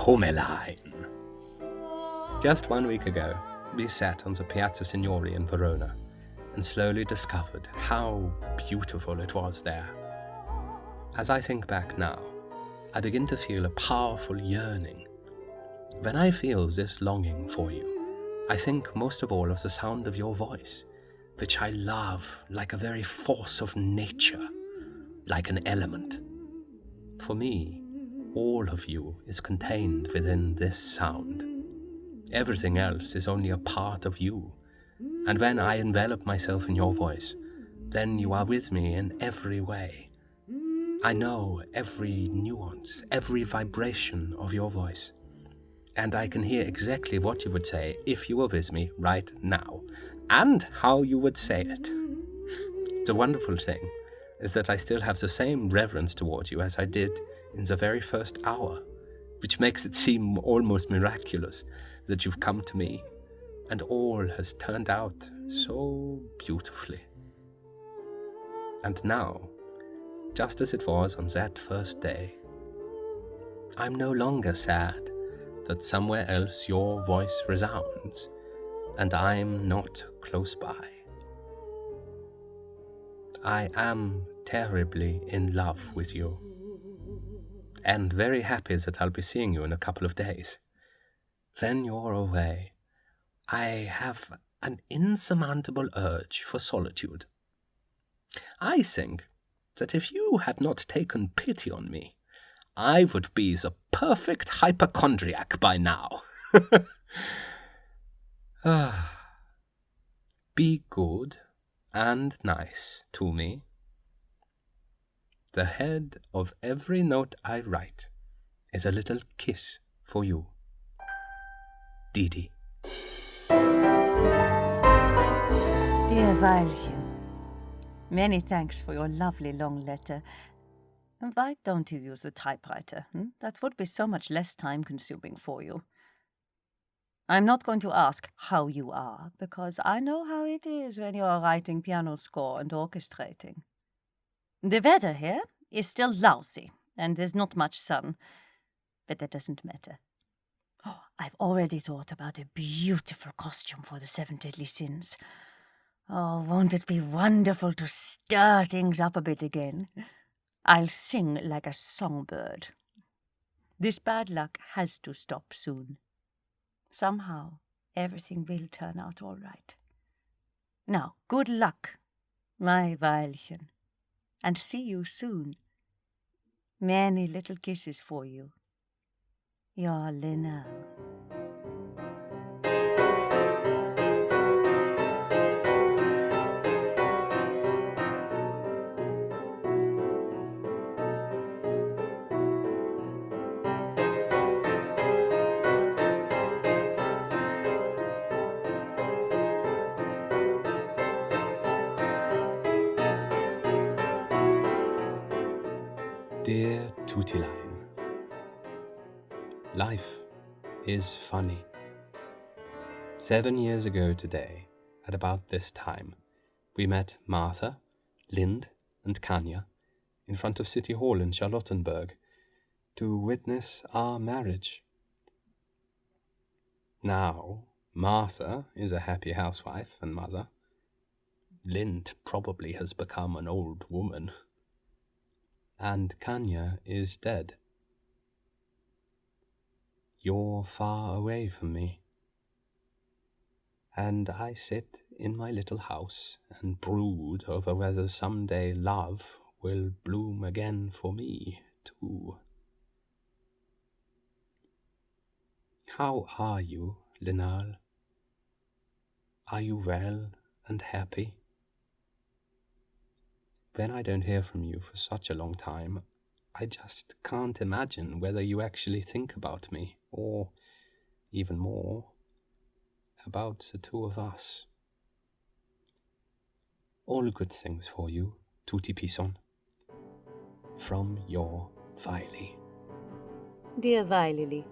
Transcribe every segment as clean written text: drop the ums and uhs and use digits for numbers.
Kumelain. Just 1 week ago, we sat on the Piazza Signori in Verona and slowly discovered how beautiful it was there. As I think back now, I begin to feel a powerful yearning. When I feel this longing for you, I think most of all of the sound of your voice, which I love like a very force of nature, like an element. For me, all of you is contained within this sound. Everything else is only a part of you. And when I envelop myself in your voice, then you are with me in every way. I know every nuance, every vibration of your voice. And I can hear exactly what you would say if you were with me right now, and how you would say it. The wonderful thing is that I still have the same reverence towards you as I did in the very first hour, which makes it seem almost miraculous that you've come to me, and all has turned out so beautifully. And now, just as it was on that first day, I'm no longer sad that somewhere else your voice resounds, and I'm not close by. I am terribly in love with you, and very happy that I'll be seeing you in a couple of days. When you're away, I have an insurmountable urge for solitude. I think that if you had not taken pity on me, I would be the perfect hypochondriac by now. Be good and nice to me. The head of every note I write is a little kiss for you. Didi. Dear Weilchen, many thanks for your lovely long letter. And why don't you use the typewriter? That would be so much less time-consuming for you. I'm not going to ask how you are, because I know how it is when you are writing piano score and orchestrating. The weather here is still lousy, and there's not much sun, but that doesn't matter. Oh, I've already thought about a beautiful costume for the 7 Deadly Sins. Oh, won't it be wonderful to stir things up a bit again? I'll sing like a songbird. This bad luck has to stop soon. Somehow, everything will turn out all right. Now, good luck, my Weilchen, and see you soon. Many little kisses for you. Your Lenya. Dear Tutilein, life is funny. 7 years ago today, at about this time, we met Martha, Lind, and Kanya in front of City Hall in Charlottenburg to witness our marriage. Now, Martha is a happy housewife and mother. Lind probably has become an old woman. And Kanya is dead. You're far away from me. And I sit in my little house and brood over whether someday love will bloom again for me, too. How are you, Lenya? Are you well and happy? When I don't hear from you for such a long time, I just can't imagine whether you actually think about me, or, even more, about the two of us. All good things for you, Tutti Pison. From your Weill. Dear Weilly,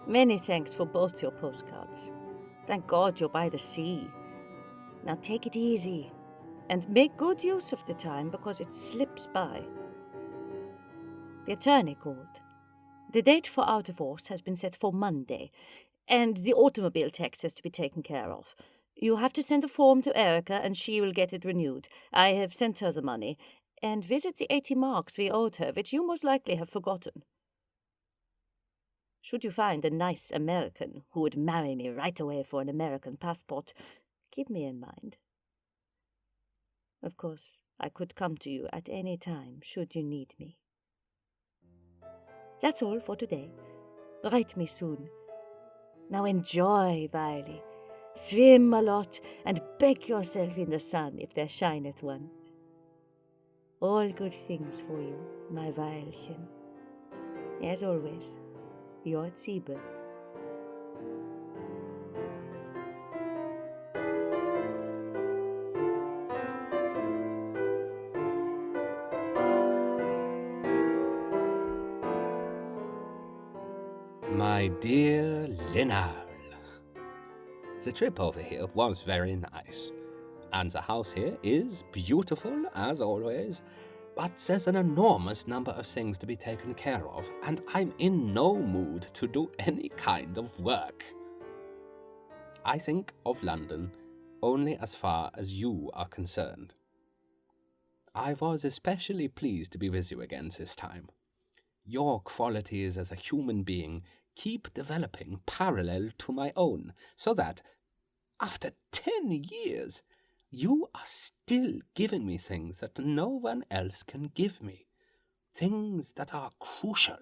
many thanks for both your postcards. Thank God you're by the sea. Now take it easy. And make good use of the time, because it slips by. The attorney called. The date for our divorce has been set for Monday, and the automobile tax has to be taken care of. You have to send a form to Erica, and she will get it renewed. I have sent her the money. And visit the 80 marks we owed her, which you most likely have forgotten. Should you find a nice American who would marry me right away for an American passport, keep me in mind. Of course, I could come to you at any time, should you need me. That's all for today. Write me soon. Now enjoy, Weill. Swim a lot and bake yourself in the sun if there shineth one. All good things for you, my Weilchen. As always, your Zwiebel. My dear Lenya, the trip over here was very nice, and the house here is beautiful as always, but there's an enormous number of things to be taken care of, and I'm in no mood to do any kind of work. I think of London only as far as you are concerned. I was especially pleased to be with you again this time. Your qualities as a human being keep developing parallel to my own, so that, after 10 years, you are still giving me things that no one else can give me, things that are crucial.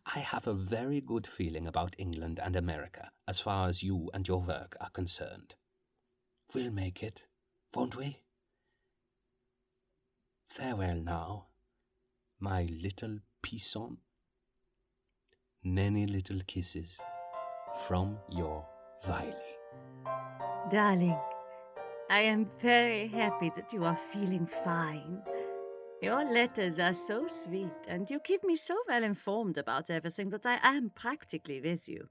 I have a very good feeling about England and America as far as you and your work are concerned. We'll make it, won't we? Farewell now, my little Pisson. Many little kisses from your Weill. Darling, I am very happy that you are feeling fine. Your letters are so sweet, and you keep me so well informed about everything that I am practically with you.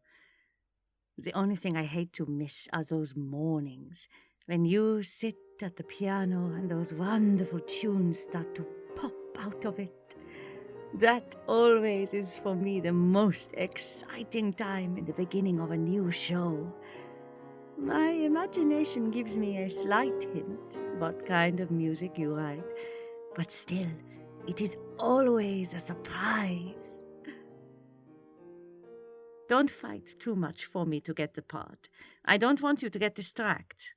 The only thing I hate to miss are those mornings when you sit at the piano and those wonderful tunes start to pop out of it. That always is for me the most exciting time in the beginning of a new show. My imagination gives me a slight hint what kind of music you write, but still, it is always a surprise. Don't fight too much for me to get the part. I don't want you to get distracted.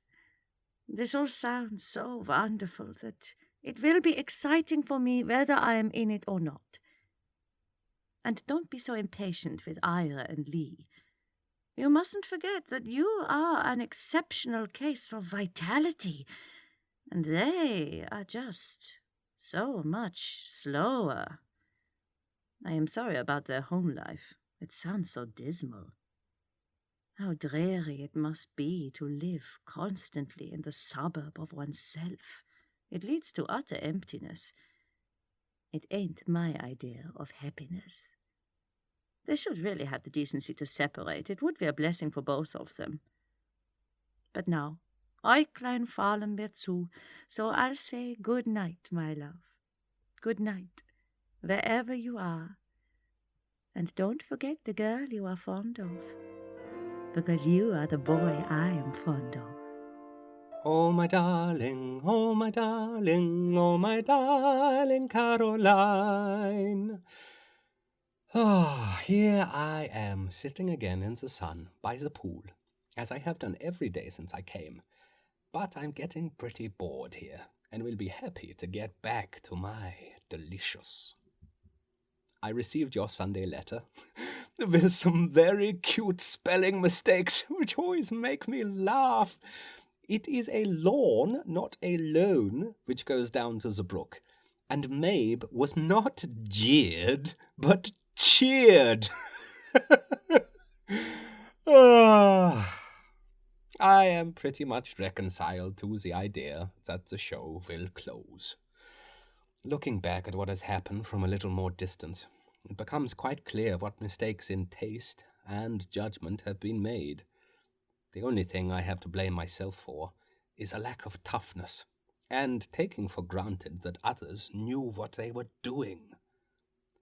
This all sounds so wonderful that it will be exciting for me whether I am in it or not. And don't be so impatient with Ira and Lee. You mustn't forget that you are an exceptional case of vitality, and they are just so much slower. I am sorry about their home life. It sounds so dismal. How dreary it must be to live constantly in the suburb of oneself. It leads to utter emptiness. It ain't my idea of happiness. They should really have the decency to separate. It would be a blessing for both of them. But now, Äuglein fallen mir zu, so I'll say good night, my love. Good night, wherever you are. And don't forget the girl you are fond of, because you are the boy I am fond of. Oh, my darling, oh, my darling, oh, my darling Caroline. Here I am, sitting again in the sun by the pool, as I have done every day since I came. But I'm getting pretty bored here, and will be happy to get back to my delicious. I received your Sunday letter with some very cute spelling mistakes, which always make me laugh. It is a lawn, not a loan, which goes down to the brook. And Mabe was not jeered, but cheered. I am pretty much reconciled to the idea that the show will close. Looking back at what has happened from a little more distance, it becomes quite clear what mistakes in taste and judgment have been made. The only thing I have to blame myself for is a lack of toughness, and taking for granted that others knew what they were doing.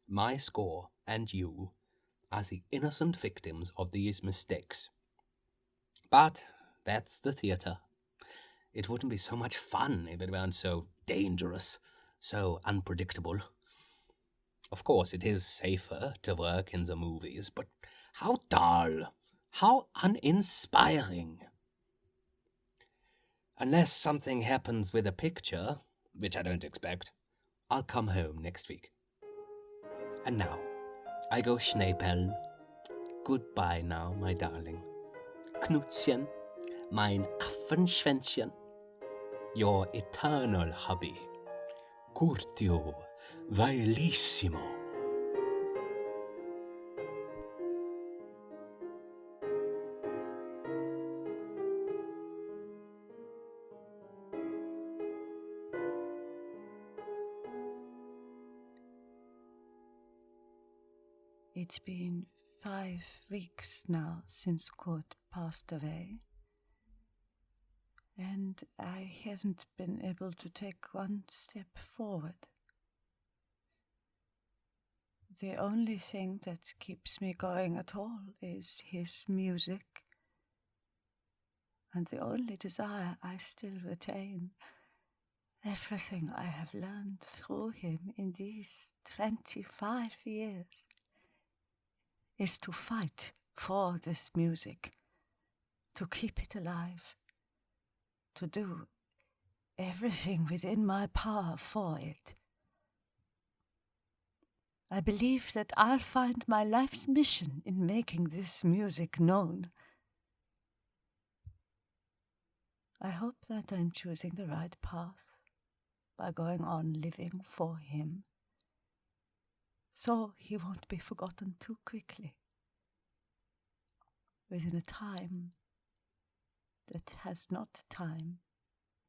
My score and you are the innocent victims of these mistakes. But that's the theatre. It wouldn't be so much fun if it weren't so dangerous, so unpredictable. Of course, it is safer to work in the movies, but how dull, how uninspiring. Unless something happens with a picture, which I don't expect, I'll come home next week. And now, I go Schneepeln. Goodbye now, my darling. Knutzchen, mein Affenschwänzchen, your eternal hubby. Curtio Vailissimo. It's been 5 weeks now since Kurt passed away, and I haven't been able to take one step forward. The only thing that keeps me going at all is his music, and the only desire I still retain, everything I have learned through him in these 25 years, is to fight for this music, to keep it alive, to do everything within my power for it. I believe that I'll find my life's mission in making this music known. I hope that I'm choosing the right path by going on living for him, so he won't be forgotten too quickly, within a time that has not time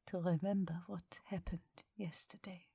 to remember what happened yesterday.